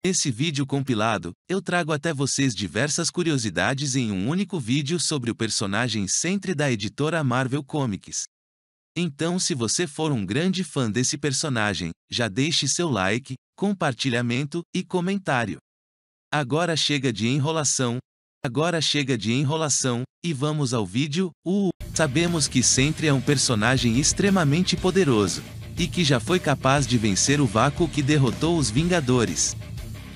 Nesse vídeo compilado, eu trago até vocês diversas curiosidades em um único vídeo sobre o personagem Sentry da editora Marvel Comics. Então, se você for um grande fã desse personagem, já deixe seu like, compartilhamento e comentário. Agora chega de enrolação. E vamos ao vídeo. Sabemos que Sentry é um personagem extremamente poderoso, e que já foi capaz de vencer o vácuo que derrotou os Vingadores.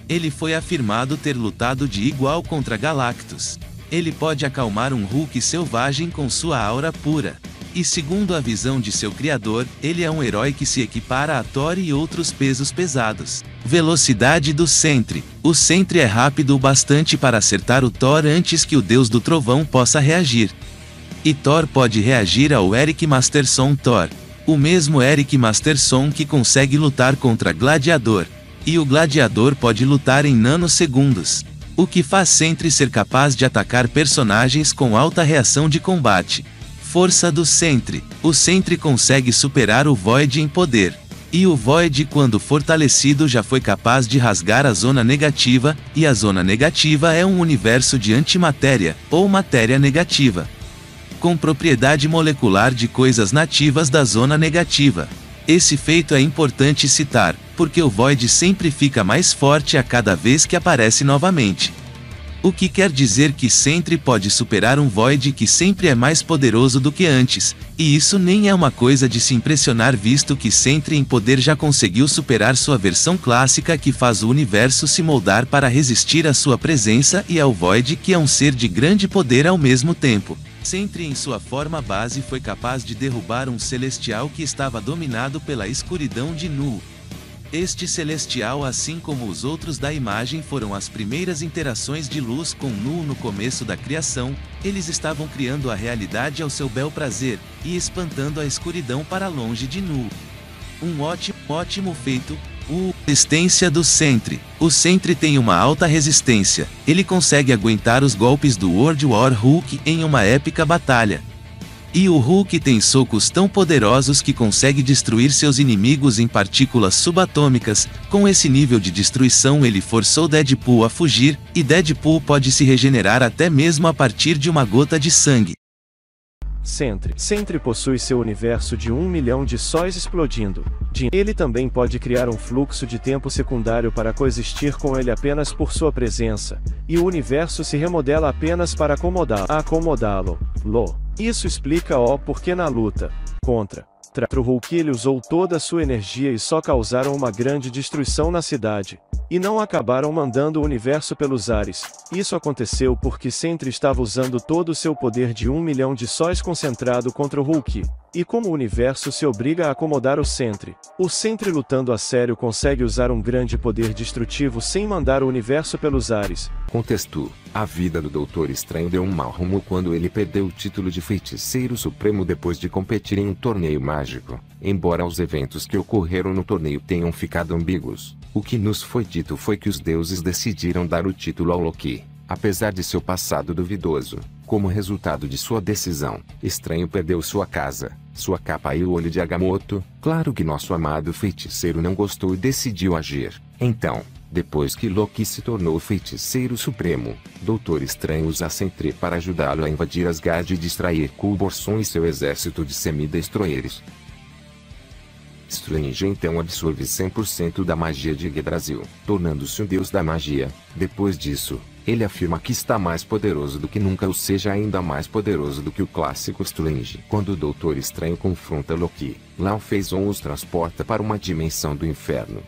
Ele foi afirmado ter lutado de igual contra Galactus. Ele pode acalmar um Hulk selvagem com sua aura pura. E segundo a visão de seu criador, ele é um herói que se equipara a Thor e outros pesos pesados. Velocidade do Sentry. O Sentry é rápido o bastante para acertar o Thor antes que o Deus do Trovão possa reagir. E Thor pode reagir ao Eric Masterson Thor. O mesmo Eric Masterson que consegue lutar contra Gladiador. E o Gladiador pode lutar em nanosegundos. O que faz Sentry ser capaz de atacar personagens com alta reação de combate. Força do Sentry. O Sentry consegue superar o Void em poder. E o Void, quando fortalecido, já foi capaz de rasgar a Zona Negativa, e a Zona Negativa é um universo de antimatéria, ou matéria negativa, com propriedade molecular de coisas nativas da Zona Negativa. Esse feito é importante citar, porque o Void sempre fica mais forte a cada vez que aparece novamente. O que quer dizer que Sentry pode superar um Void que sempre é mais poderoso do que antes, e isso nem é uma coisa de se impressionar visto que Sentry em poder já conseguiu superar sua versão clássica que faz o universo se moldar para resistir à sua presença e ao Void que é um ser de grande poder ao mesmo tempo. Sentry em sua forma base foi capaz de derrubar um Celestial que estava dominado pela escuridão de Nu. Este Celestial, assim como os outros da imagem, foram as primeiras interações de luz com Nu no começo da criação. Eles estavam criando a realidade ao seu bel prazer, e espantando a escuridão para longe de Nu. Um ótimo feito. Resistência do Sentry. O Sentry tem uma alta resistência. Ele consegue aguentar os golpes do World War Hulk em uma épica batalha. E o Hulk tem socos tão poderosos que consegue destruir seus inimigos em partículas subatômicas. Com esse nível de destruição ele forçou Deadpool a fugir, e Deadpool pode se regenerar até mesmo a partir de uma gota de sangue. Sentry possui seu universo de 1 milhão de sóis explodindo. Ele também pode criar um fluxo de tempo secundário para coexistir com ele apenas por sua presença, e o universo se remodela apenas para acomodá-lo. Isso explica o porquê na luta contra o Hulk ele usou toda a sua energia e só causaram uma grande destruição na cidade, e não acabaram mandando o universo pelos ares. Isso aconteceu porque Sentry estava usando todo o seu poder de 1 milhão de sóis concentrado contra o Hulk, e como o universo se obriga a acomodar o Sentry lutando a sério consegue usar um grande poder destrutivo sem mandar o universo pelos ares. Contexto: a vida do Doutor Estranho deu um mau rumo quando ele perdeu o título de Feiticeiro Supremo depois de competir em um torneio mágico. Embora os eventos que ocorreram no torneio tenham ficado ambíguos, o que nos foi dito foi que os deuses decidiram dar o título ao Loki. Apesar de seu passado duvidoso, como resultado de sua decisão, Estranho perdeu sua casa, sua capa e o olho de Agamotto. Claro que nosso amado feiticeiro não gostou e decidiu agir. Então, depois que Loki se tornou o Feiticeiro Supremo, Doutor Estranho usa Sentry para ajudá-lo a invadir Asgard e distrair Coulson e seu exército de semi-destroyers. Strange então absorve 100% da magia de Yggdrasil, tornando-se um deus da magia. Depois disso, ele afirma que está mais poderoso do que nunca, ou seja, ainda mais poderoso do que o clássico Strange. Quando o Doutor Estranho confronta Loki, Lao Faison os transporta para uma dimensão do inferno.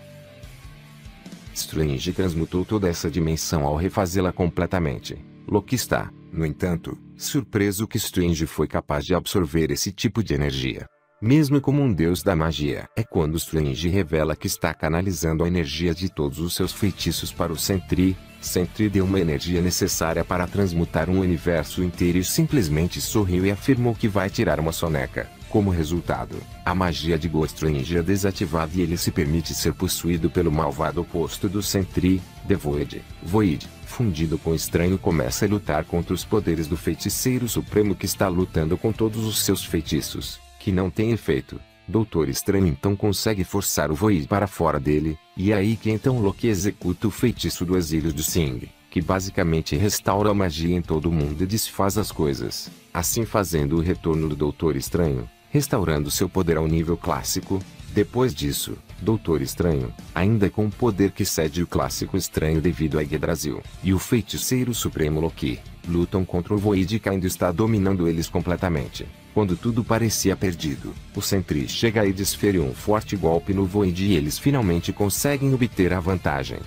Strange transmutou toda essa dimensão ao refazê-la completamente. Loki está, no entanto, surpreso que Strange foi capaz de absorver esse tipo de energia, mesmo como um deus da magia. É quando Strange revela que está canalizando a energia de todos os seus feitiços para o Sentry. Sentry deu uma energia necessária para transmutar um universo inteiro e simplesmente sorriu e afirmou que vai tirar uma soneca. Como resultado, a magia de Ghost Strange é desativada e ele se permite ser possuído pelo malvado oposto do Sentry, The Void. Void, fundido com Estranho, começa a lutar contra os poderes do Feiticeiro Supremo que está lutando com todos os seus feitiços, que não tem efeito. Doutor Estranho então consegue forçar o Void para fora dele, E é aí que então Loki executa o feitiço do exílio de Sing, que basicamente restaura a magia em todo o mundo e desfaz as coisas, assim fazendo o retorno do Doutor Estranho, restaurando seu poder ao nível clássico. Depois disso, Doutor Estranho, ainda com um poder que cede o clássico Estranho devido a Yggdrasil, e o Feiticeiro Supremo Loki, lutam contra o Void que ainda está dominando eles completamente. Quando tudo parecia perdido, o Sentry chega e desfere um forte golpe no Void e eles finalmente conseguem obter a vantagem.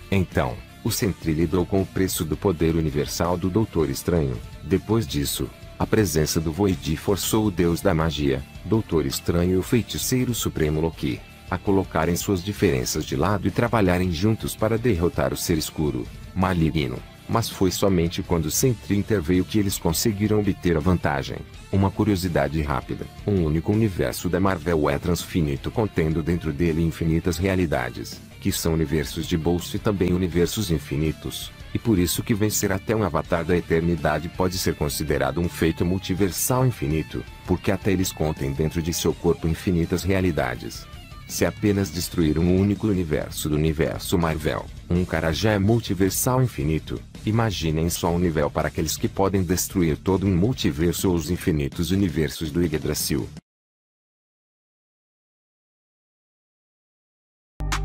Então, o Sentry lidou com o preço do poder universal do Doutor Estranho. Depois disso, a presença do Void forçou o deus da magia, Doutor Estranho e o Feiticeiro Supremo Loki, a colocarem suas diferenças de lado e trabalharem juntos para derrotar o Ser Escuro, maligno. Mas foi somente quando Sentry interveio que eles conseguiram obter a vantagem. Uma curiosidade rápida: um único universo da Marvel é transfinito, contendo dentro dele infinitas realidades, que são universos de bolso e também universos infinitos. E por isso que vencer até um avatar da eternidade pode ser considerado um feito multiversal infinito, porque até eles contem dentro de seu corpo infinitas realidades. Se apenas destruir um único universo do universo Marvel, um cara já é multiversal infinito. Imaginem só um nível para aqueles que podem destruir todo um multiverso ou os infinitos universos do Yggdrasil.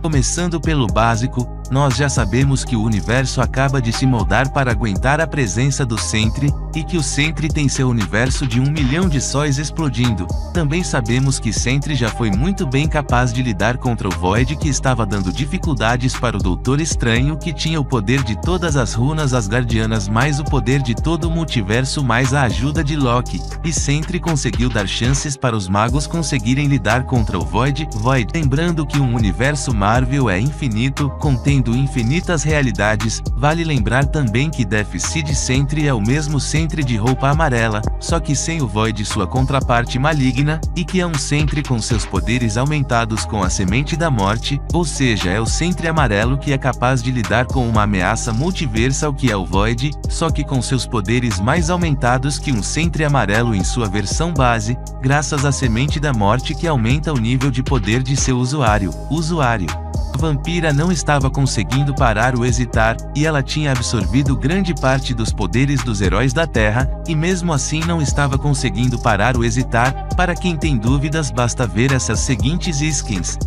Começando pelo básico, nós já sabemos que o universo acaba de se moldar para aguentar a presença do Sentry, e que o Sentry tem seu universo de 1 milhão de sóis explodindo. Também sabemos que Sentry já foi muito bem capaz de lidar contra o Void que estava dando dificuldades para o Doutor Estranho, que tinha o poder de todas as runas asgardianas mais o poder de todo o multiverso mais a ajuda de Loki, e Sentry conseguiu dar chances para os magos conseguirem lidar contra o Void. Lembrando que um universo Marvel é infinito, contendo infinitas realidades. Vale lembrar também que Deathseed Sentry é o mesmo Sentry de roupa amarela, só que sem o Void, sua contraparte maligna, e que é um Sentry com seus poderes aumentados com a Semente da Morte, ou seja, é o Sentry amarelo que é capaz de lidar com uma ameaça multiversal que é o Void, só que com seus poderes mais aumentados que um Sentry amarelo em sua versão base, graças à Semente da Morte que aumenta o nível de poder de seu usuário. A Vampira não estava conseguindo parar o Hesitar, e ela tinha absorvido grande parte dos poderes dos heróis da Terra, e mesmo assim não estava conseguindo parar o Hesitar. Para quem tem dúvidas, basta ver essas seguintes skins.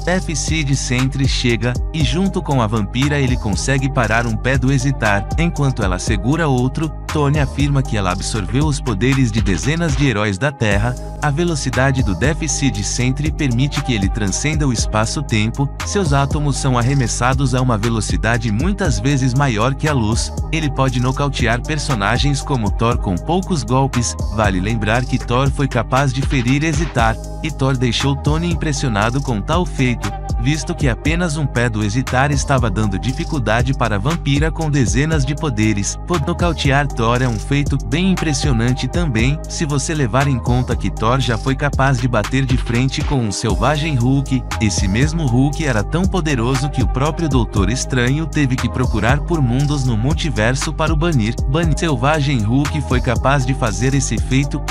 Deathseed Sentry chega, e junto com a Vampira ele consegue parar um pé do Hesitar, enquanto ela segura outro. Tony afirma que ela absorveu os poderes de dezenas de heróis da Terra. A velocidade do Deathseed Sentry permite que ele transcenda o espaço-tempo, seus átomos são arremessados a uma velocidade muitas vezes maior que a luz. Ele pode nocautear personagens como Thor com poucos golpes. Vale lembrar que Thor foi capaz de ferir Hesitar, e Thor deixou Tony impressionado com tal feito, visto que apenas um pé do Hesitar estava dando dificuldade para a Vampira com dezenas de poderes. Nocautear Thor é um feito bem impressionante também, se você levar em conta que Thor já foi capaz de bater de frente com um selvagem Hulk. Esse mesmo Hulk era tão poderoso que o próprio Doutor Estranho teve que procurar por mundos no multiverso para o banir. Selvagem Hulk foi capaz de fazer esse feito.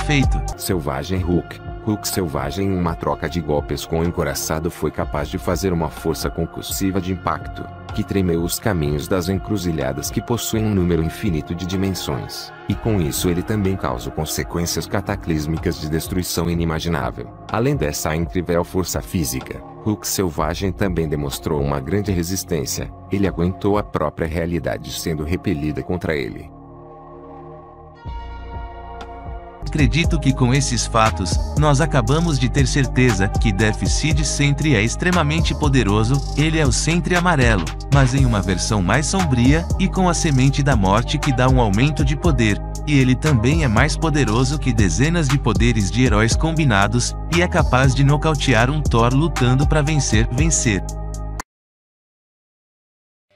Selvagem Hulk selvagem em uma troca de golpes com o encoraçado foi capaz de fazer uma força concussiva de impacto, que tremeu os caminhos das encruzilhadas que possuem um número infinito de dimensões, e com isso ele também causa consequências cataclísmicas de destruição inimaginável. Além dessa incrível força física, Hulk selvagem também demonstrou uma grande resistência, ele aguentou a própria realidade sendo repelida contra ele. Acredito que com esses fatos, nós acabamos de ter certeza que Deathseed Sentry é extremamente poderoso. Ele é o Sentry amarelo, mas em uma versão mais sombria, e com a Semente da Morte que dá um aumento de poder. E ele também é mais poderoso que dezenas de poderes de heróis combinados, e é capaz de nocautear um Thor lutando para vencer.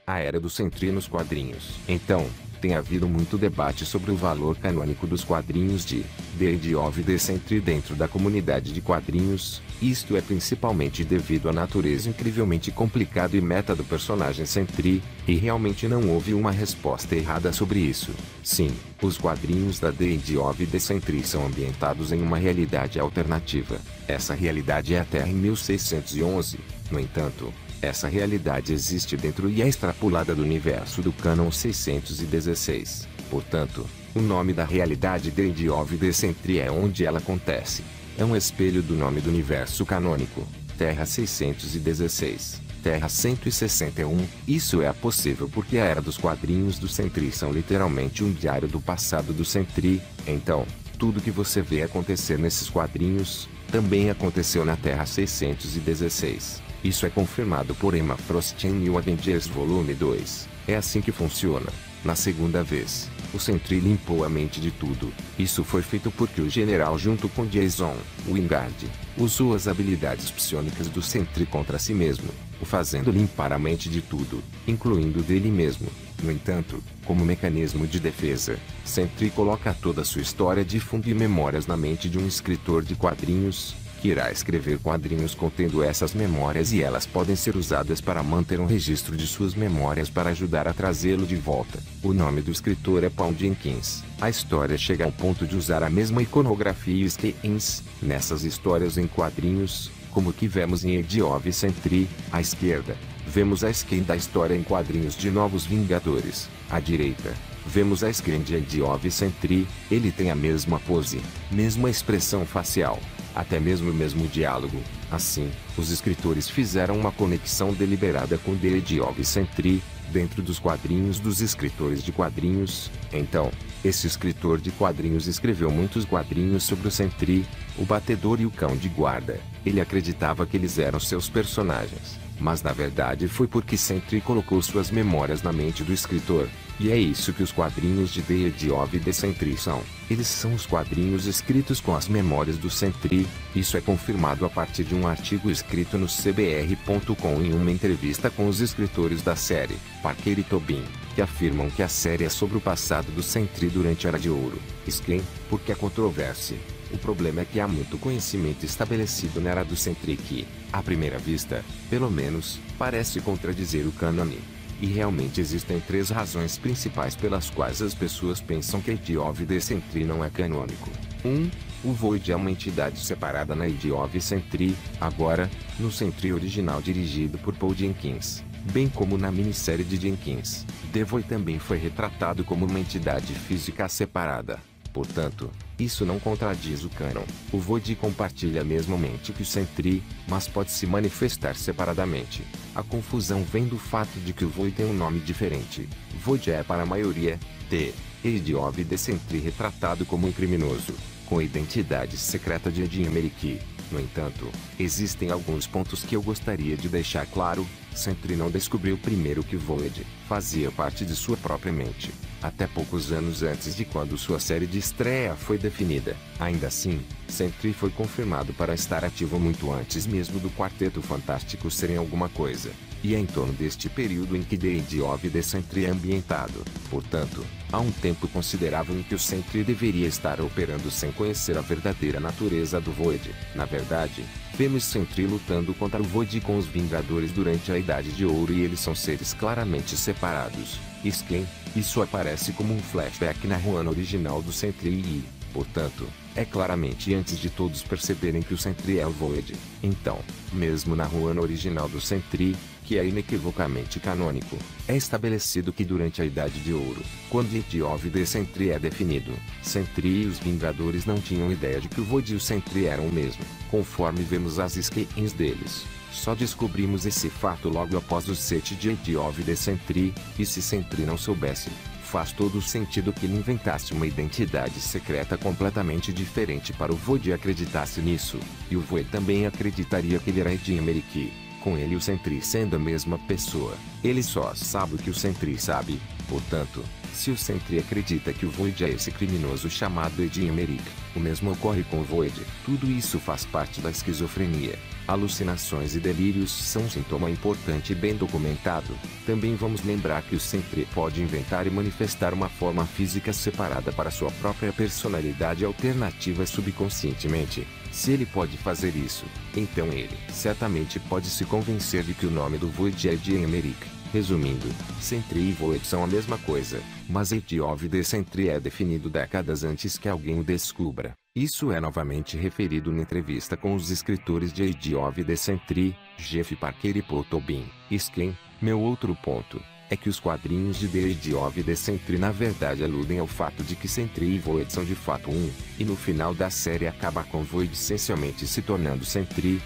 A era do Sentry nos quadrinhos. Então, Tem havido muito debate sobre o valor canônico dos quadrinhos de The Age of the Sentry dentro da comunidade de quadrinhos. Isto é principalmente devido à natureza incrivelmente complicada e meta do personagem Sentry, e realmente não houve uma resposta errada sobre isso. Sim, os quadrinhos da The Age of the Sentry são ambientados em uma realidade alternativa. Essa realidade é a Terra em 1611. No entanto, essa realidade existe dentro e é extrapolada do universo do Cânon 616. Portanto, o nome da realidade The Age of the Sentry é onde ela acontece. É um espelho do nome do universo canônico, Terra 616, Terra 161. Isso é possível porque a era dos quadrinhos do Sentry são literalmente um diário do passado do Sentry. Então, tudo que você vê acontecer nesses quadrinhos, também aconteceu na Terra 616. Isso é confirmado por Emma Frost em New Avengers Volume 2. É assim que funciona. Na segunda vez, o Sentry limpou a mente de tudo. Isso foi feito porque o general, junto com Jason Wingard, usou as habilidades psionicas do Sentry contra si mesmo, o fazendo limpar a mente de tudo, incluindo dele mesmo. No entanto, como mecanismo de defesa, Sentry coloca toda a sua história de fundo e memórias na mente de um escritor de quadrinhos, que irá escrever quadrinhos contendo essas memórias, e elas podem ser usadas para manter um registro de suas memórias para ajudar a trazê-lo de volta. O nome do escritor é Paul Jenkins. A história chega ao ponto de usar a mesma iconografia e skins nessas histórias em quadrinhos, como que vemos em Age of Sentry. À esquerda, vemos a skin da história em quadrinhos de Novos Vingadores. À direita, vemos a skin de Age of Sentry. Ele tem a mesma pose, mesma expressão facial, até mesmo o mesmo diálogo. Assim, os escritores fizeram uma conexão deliberada com The Age of Sentry, dentro dos quadrinhos dos escritores de quadrinhos. Então, esse escritor de quadrinhos escreveu muitos quadrinhos sobre o Sentry, o batedor e o cão de guarda. Ele acreditava que eles eram seus personagens, mas na verdade foi porque Sentry colocou suas memórias na mente do escritor. E é isso que os quadrinhos de The Age of the Sentry são. Eles são os quadrinhos escritos com as memórias do Sentry. Isso é confirmado a partir de um artigo escrito no CBR.com em uma entrevista com os escritores da série, Parker e Tobin, que afirmam que a série é sobre o passado do Sentry durante a Era de Ouro. Skin, porque há controvérsia. O problema é que há muito conhecimento estabelecido na Era do Sentry que, à primeira vista, pelo menos, parece contradizer o cânone. E realmente existem três razões principais pelas quais as pessoas pensam que Age of the Sentry não é canônico. 1. O Void é uma entidade separada na Age of Sentry, agora, no Sentry original dirigido por Paul Jenkins, bem como na minissérie de Jenkins. The Void também foi retratado como uma entidade física separada. Portanto, isso não contradiz o cânon. O Void compartilha a mesma mente que o Sentry, mas pode se manifestar separadamente. A confusão vem do fato de que o Void tem um nome diferente. Void é para a maioria, The Age of the Sentry retratado como um criminoso, com a identidade secreta de Eddie Amerique. No entanto, existem alguns pontos que eu gostaria de deixar claro. Sentry não descobriu primeiro que Void fazia parte de sua própria mente, até poucos anos antes de quando sua série de estreia foi definida. Ainda assim, Sentry foi confirmado para estar ativo muito antes mesmo do Quarteto Fantástico serem alguma coisa. E é em torno deste período em que The Age of the Sentry é ambientado. Portanto, há um tempo considerável em que o Sentry deveria estar operando sem conhecer a verdadeira natureza do Void. Na verdade, vemos Sentry lutando contra o Void com os Vingadores durante a Idade de Ouro, e eles são seres claramente separados. Skin, isso aparece como um flashback na run original do Sentry e, portanto, é claramente antes de todos perceberem que o Sentry é o Void. Então, mesmo na run original do Sentry, que é inequivocamente canônico, é estabelecido que durante a Idade de Ouro, quando Age of the Sentry é definido, Sentry e os Vingadores não tinham ideia de que o Void e o Sentry eram o mesmo. Conforme vemos as skins deles, só descobrimos esse fato logo após o set de Age of the Sentry, e se Sentry não soubesse, faz todo o sentido que ele inventasse uma identidade secreta completamente diferente para o Void e acreditasse nisso, e o Void também acreditaria que ele era Eddie Amerique. com ele e o Sentry sendo a mesma pessoa. Ele só sabe o que o Sentry sabe. Portanto, se o Sentry acredita que o Void é esse criminoso chamado Ed Emerick, o mesmo ocorre com o Void. Tudo isso faz parte da esquizofrenia. Alucinações e delírios são um sintoma importante e bem documentado. Também vamos lembrar que o Sentry pode inventar e manifestar uma forma física separada para sua própria personalidade alternativa subconscientemente. Se ele pode fazer isso, então ele certamente pode se convencer de que o nome do Void é Ed Emerick. Resumindo, Sentry e Void são a mesma coisa, mas Ed of the Sentry é definido décadas antes que alguém o descubra. Isso é novamente referido na entrevista com os escritores de Ed of the Sentry, Jeff Parker e Paul Tobin. Skin. Meu outro ponto é que os quadrinhos de The Ed of the Sentry na verdade aludem ao fato de que Sentry e Void são de fato um, e no final da série acaba com Void essencialmente se tornando Sentry.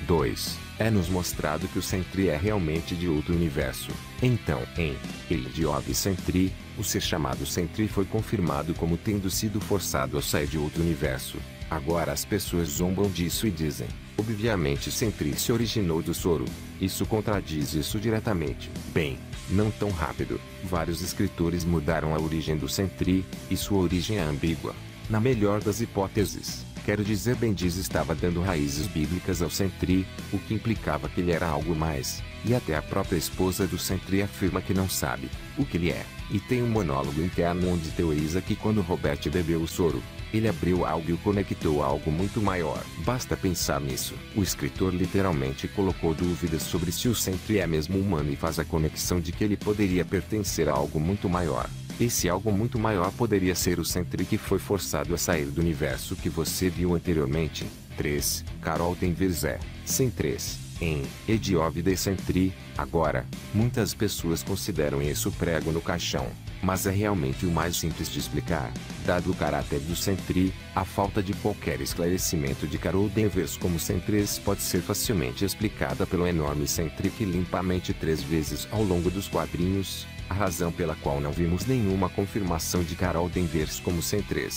2. É-nos mostrado que o Sentry é realmente de outro universo. Então, em Age of Sentry, o ser chamado Sentry foi confirmado como tendo sido forçado a sair de outro universo. Agora as pessoas zombam disso e dizem, obviamente Sentry se originou do soro. Isso contradiz isso diretamente. Bem, não tão rápido. Vários escritores mudaram a origem do Sentry, e sua origem é ambígua. Na melhor das hipóteses, quero dizer, Bendis estava dando raízes bíblicas ao Sentry, o que implicava que ele era algo mais, e até a própria esposa do Sentry afirma que não sabe o que ele é, e tem um monólogo interno onde teoriza que quando Robert bebeu o soro, ele abriu algo e o conectou a algo muito maior. Basta pensar nisso. O escritor literalmente colocou dúvidas sobre se o Sentry é mesmo humano e faz a conexão de que ele poderia pertencer a algo muito maior. Esse algo muito maior poderia ser o Sentry que foi forçado a sair do universo que você viu anteriormente. 3. Carol Danvers é Sentry em Age of the Sentry. Agora, muitas pessoas consideram isso prego no caixão, mas é realmente o mais simples de explicar. Dado o caráter do Sentry, a falta de qualquer esclarecimento de Carol Danvers como Sentry pode ser facilmente explicada pelo enorme Sentry que limpa a mente 3 vezes ao longo dos quadrinhos. A razão pela qual não vimos nenhuma confirmação de Carol Danvers como Sentry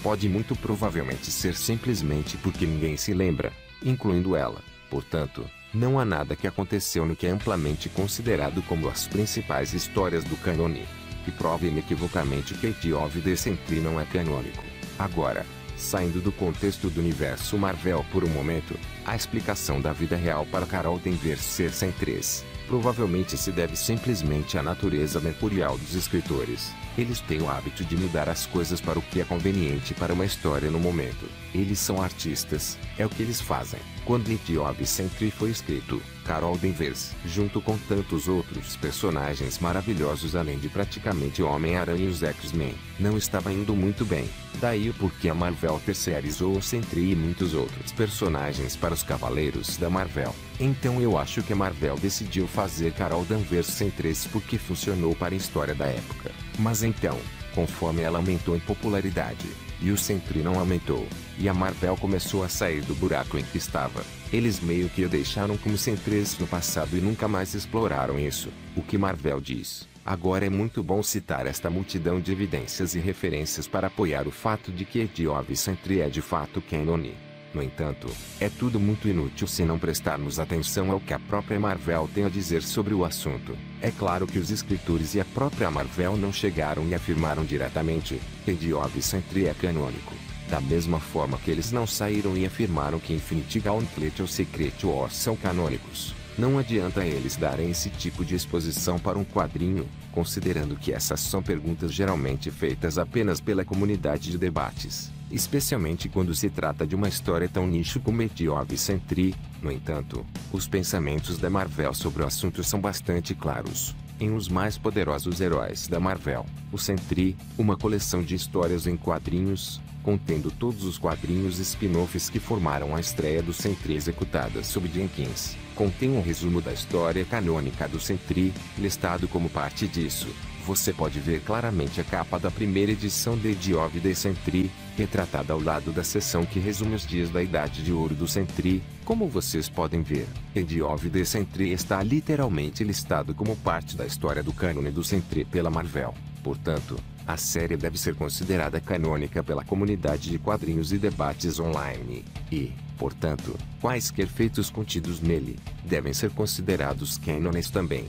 pode muito provavelmente ser simplesmente porque ninguém se lembra, incluindo ela. Portanto, não há nada que aconteceu no que é amplamente considerado como as principais histórias do cânone, que prova inequivocamente que Age of the Sentry não é canônico. Agora, saindo do contexto do universo Marvel por um momento, a explicação da vida real para Carol Danvers ser Sentry provavelmente se deve simplesmente à natureza mercurial dos escritores. Eles têm o hábito de mudar as coisas para o que é conveniente para uma história no momento. Eles são artistas, é o que eles fazem. Quando Age of Sentry foi escrito, Carol Danvers, junto com tantos outros personagens maravilhosos além de praticamente Homem-Aranha e os X-Men, não estava indo muito bem. Daí o porquê a Marvel terceirizou o Sentry e muitos outros personagens para os Cavaleiros da Marvel. Então eu acho que a Marvel decidiu fazer Carol Danvers Sentry porque funcionou para a história da época. Mas então, conforme ela aumentou em popularidade, e o Sentry não aumentou, e a Marvel começou a sair do buraco em que estava, eles meio que o deixaram como Sentry no passado e nunca mais exploraram isso. O que Marvel diz. Agora é muito bom citar esta multidão de evidências e referências para apoiar o fato de que Age of Sentry é de fato canônico. No entanto, é tudo muito inútil se não prestarmos atenção ao que a própria Marvel tem a dizer sobre o assunto. É claro que os escritores e a própria Marvel não chegaram e afirmaram diretamente que Age of Sentry é canônico. Da mesma forma que eles não saíram e afirmaram que Infinity Gauntlet ou Secret Wars são canônicos. Não adianta eles darem esse tipo de exposição para um quadrinho, considerando que essas são perguntas geralmente feitas apenas pela comunidade de debates, especialmente quando se trata de uma história tão nicho como Age of Sentry. No entanto, os pensamentos da Marvel sobre o assunto são bastante claros. Em Os Mais Poderosos Heróis da Marvel, o Sentry, uma coleção de histórias em quadrinhos, contendo todos os quadrinhos spin-offs que formaram a estreia do Sentry executada sob Jenkins, contém um resumo da história canônica do Sentry, listado como parte disso. Você pode ver claramente a capa da primeira edição de Age of the Sentry, retratada ao lado da seção que resume os dias da Idade de Ouro do Sentry. Como vocês podem ver, Age of the Sentry está literalmente listado como parte da história do cânone do Sentry pela Marvel. Portanto, A série deve ser considerada canônica pela comunidade de quadrinhos e debates online, e, portanto, quaisquer feitos contidos nele devem ser considerados cânones também.